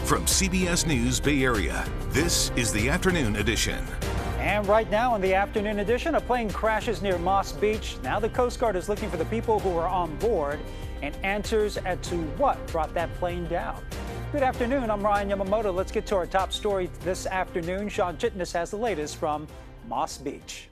From CBS News Bay Area, this is the Afternoon Edition. And right now in the Afternoon Edition, a plane crashes near Moss Beach. Now the Coast Guard is looking for the people who were on board and answers as to what brought that plane down. Good afternoon, I'm Ryan Yamamoto. Let's get to our top story this afternoon. Sean Chitness has the latest from Moss Beach.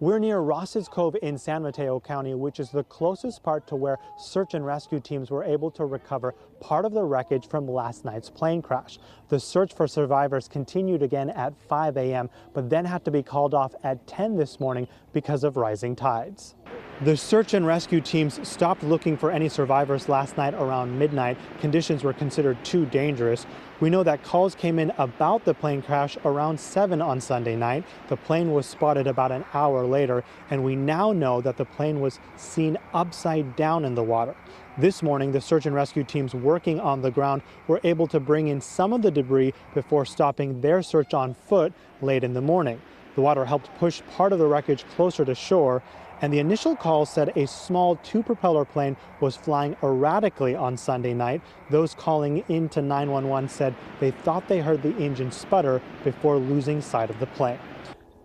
We're near Ross's Cove in San Mateo County, which is the closest part to where search and rescue teams were able to recover part of the wreckage from last night's plane crash. The search for survivors continued again at 5 a.m., but then had to be called off at 10 this morning because of rising tides. The search and rescue teams stopped looking for any survivors last night around midnight. Conditions were considered too dangerous. We know that calls came in about the plane crash around 7 on Sunday night. The plane was spotted about an hour later, and we now know that the plane was seen upside down in the water. This morning, the search and rescue teams working on the ground were able to bring in some of the debris before stopping their search on foot late in the morning. The water helped push part of the wreckage closer to shore, and the initial call said a small two-propeller plane was flying erratically on Sunday night. Those calling into 911 said they thought they heard the engine sputter before losing sight of the plane.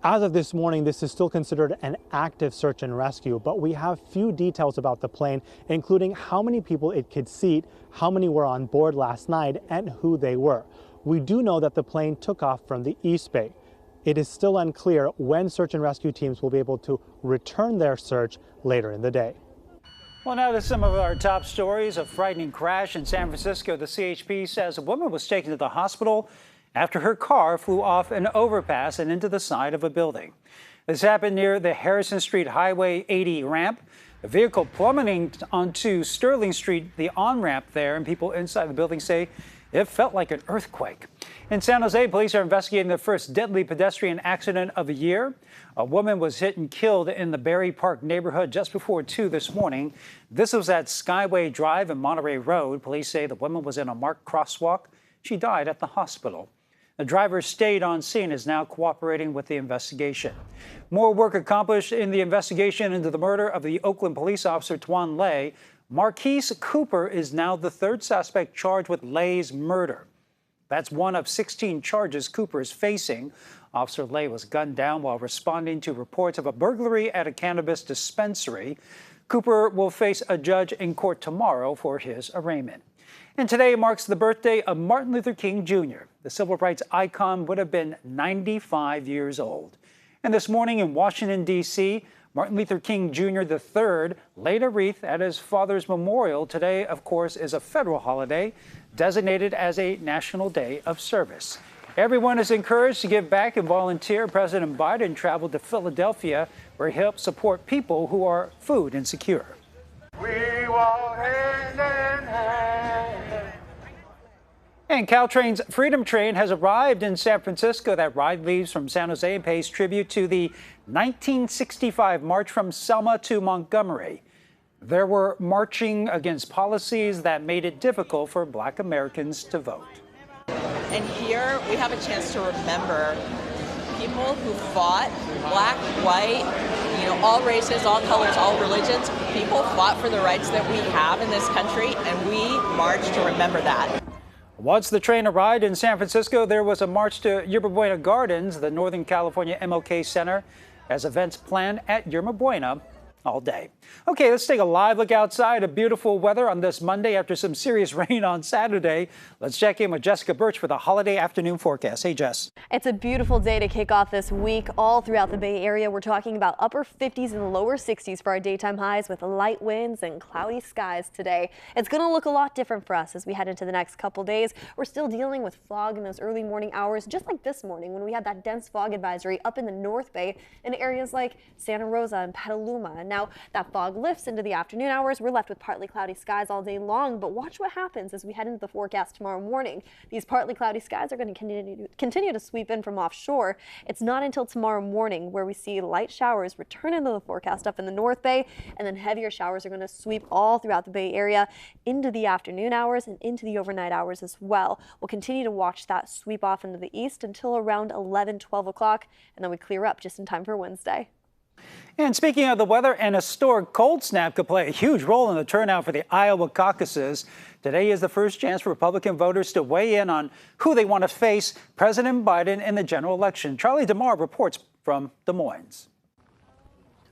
As of this morning, this is still considered an active search and rescue, but we have few details about the plane, including how many people it could seat, how many were on board last night, and who they were. We do know that the plane took off from the East Bay. It is still unclear when search and rescue teams will be able to return their search later in the day. Well, now to some of our top stories. A frightening crash in San Francisco. The CHP says a woman was taken to the hospital after her car flew off an overpass and into the side of a building. This happened near the Harrison Street Highway 80 ramp. The vehicle plummeting onto Sterling Street, the on-ramp there, and people inside the building say it felt like an earthquake. In San Jose, police are investigating the first deadly pedestrian accident of the year. A woman was hit and killed in the Berry Park neighborhood just before 2 this morning. This was at Skyway Drive and Monterey Road. Police say the woman was in a marked crosswalk. She died at the hospital. The driver stayed on scene and is now cooperating with the investigation. More work accomplished in the investigation into the murder of the Oakland police officer Twan Lay. Marquise Cooper is now the third suspect charged with Lay's murder. That's one of 16 charges Cooper is facing. Officer Lay was gunned down while responding to reports of a burglary at a cannabis dispensary. Cooper will face a judge in court tomorrow for his arraignment. And today marks the birthday of Martin Luther King Jr. The civil rights icon would have been 95 years old. And this morning in Washington, D.C., Martin Luther King Jr. III laid a wreath at his father's memorial. Today, of course, is a federal holiday designated as a national day of service. Everyone is encouraged to give back and volunteer. President Biden traveled to Philadelphia, where he helped support people who are food insecure. We walk hand in hand. And Caltrain's Freedom Train has arrived in San Francisco. That ride leaves from San Jose and pays tribute to the 1965 march from Selma to Montgomery. There were marching against policies that made it difficult for Black Americans to vote. And here we have a chance to remember people who fought, black, white, all races, all colors, all religions. People fought for the rights that we have in this country, and we march to remember that. Once the train arrived in San Francisco, there was a march to Yerba Buena Gardens, the Northern California MLK Center, as events planned at Yerba Buena all day. Okay, let's take a live look outside at beautiful weather on this Monday after some serious rain on Saturday. Let's check in with Jessica Birch for the holiday afternoon forecast. Hey, Jess. It's a beautiful day to kick off this week all throughout the Bay Area. We're talking about upper 50s and lower 60s for our daytime highs with light winds and cloudy skies today. It's going to look a lot different for us as we head into the next couple days. We're still dealing with fog in those early morning hours, just like this morning when we had that dense fog advisory up in the North Bay in areas like Santa Rosa and Petaluma. And now that fog lifts into the afternoon hours. We're left with partly cloudy skies all day long, but watch what happens as we head into the forecast tomorrow morning. These partly cloudy skies are going to continue to sweep in from offshore. It's not until tomorrow morning where we see light showers return into the forecast up in the North Bay, and then heavier showers are going to sweep all throughout the Bay Area into the afternoon hours and into the overnight hours as well. We'll continue to watch that sweep off into the east until around 11, 12 o'clock, and then we clear up just in time for Wednesday. And speaking of the weather, an historic cold snap could play a huge role in the turnout for the Iowa caucuses. Today is the first chance for Republican voters to weigh in on who they want to face President Biden in the general election. Charlie DeMar reports from Des Moines.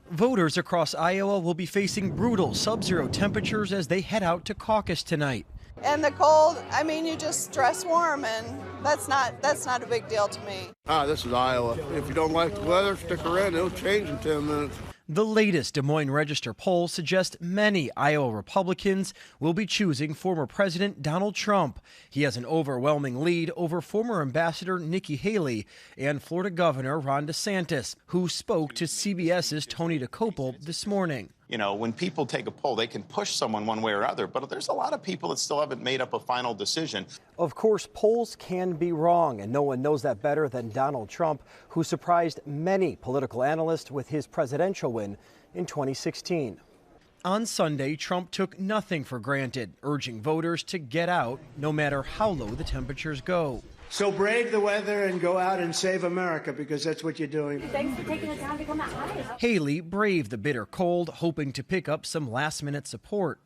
Voters across Iowa will be facing brutal sub-zero temperatures as they head out to caucus tonight. And the cold, I mean, you just dress warm, and that's not a big deal to me. This is Iowa. If you don't like the weather, stick around. It'll change in 10 minutes. The latest Des Moines Register poll suggests many Iowa Republicans will be choosing former President Donald Trump. He has an overwhelming lead over former Ambassador Nikki Haley and Florida Governor Ron DeSantis, who spoke to CBS's Tony DeCopel this morning. You know, when people take a poll, they can push someone one way or other, but there's a lot of people that still haven't made up a final decision. Of course, polls can be wrong, and no one knows that better than Donald Trump, who surprised many political analysts with his presidential win in 2016. On Sunday, Trump took nothing for granted, urging voters to get out no matter how low the temperatures go. So brave the weather and go out and save America, because that's what you're doing. Thanks for taking the time to come out. Haley braved the bitter cold, hoping to pick up some last-minute support.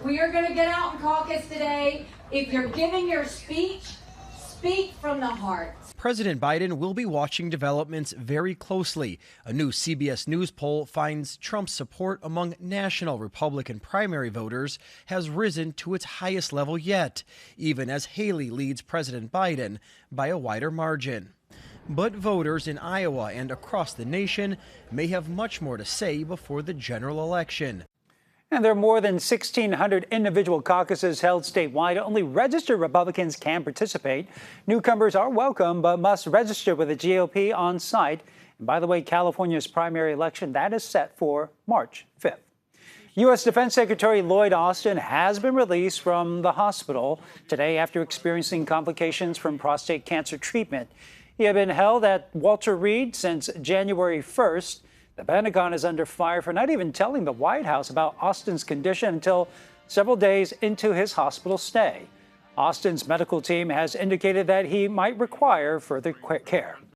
We are going to get out in caucus today. If you're giving your speech, speak from the heart. President Biden will be watching developments very closely. A new CBS News poll finds Trump's support among national Republican primary voters has risen to its highest level yet, even as Haley leads President Biden by a wider margin. But voters in Iowa and across the nation may have much more to say before the general election. And there are more than 1,600 individual caucuses held statewide. Only registered Republicans can participate. Newcomers are welcome, but must register with the GOP on site. And by the way, California's primary election, that is set for March 5th. U.S. Defense Secretary Lloyd Austin has been released from the hospital today after experiencing complications from prostate cancer treatment. He had been held at Walter Reed since January 1st. The Pentagon is under fire for not even telling the White House about Austin's condition until several days into his hospital stay. Austin's medical team has indicated that he might require further care.